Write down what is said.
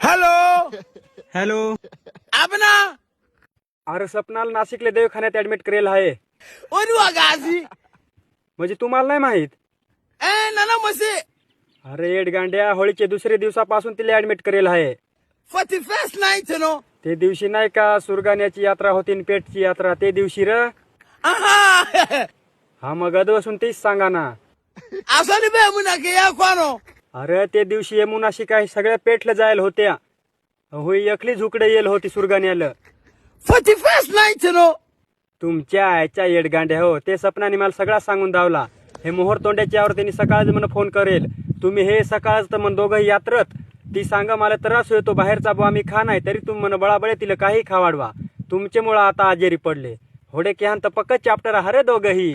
Hello hello. आपना अरे सपनाला नाशिकले दवाखान्यात ऍडमिट करेल आहे. ओनवा गाजी म्हणजे तुम्हाला नाही माहित? ए नाना मसे अरे एड गांड्या, होळीच्या दुसऱ्या दिवसापासून तिला ऍडमिट करेल आहे. फटी फेस्ट नाही चनो ते दिवशी नाही का सुरगाण्याची यात्रा होती न पेटची यात्रा, ते दिवशी र. आहा हा मग अदवसून तीच सांगा ना. असली बे मुना के या कोणो अरे ते दिवशी यमुनाशी काही सगळ्या पेटलं जायला होत्या. होई एकली झुकडे येल होती सुरगाण्याला. फटी फेस्ट नाही चनो तुमच्या आयच्या येडगांड्या हो, ते सपनाने मला सगळा सांगून दावला. हे मोहर तोंड्याच्यावर त्यांनी सकाळच मला फोन करेल. तुम्ही हे सकाळच तर मन दोघं यात्रत. ती सांगा मला त्रास होतो बाहेरचा बुवा मी खा नाही, तरी तुम्ही मन बळाबळे तिला काही खावाडवा. तुमच्यामुळं आता आजारी पडले. होडे क्यान तर पक्क चॅप्टर हरे दोघही.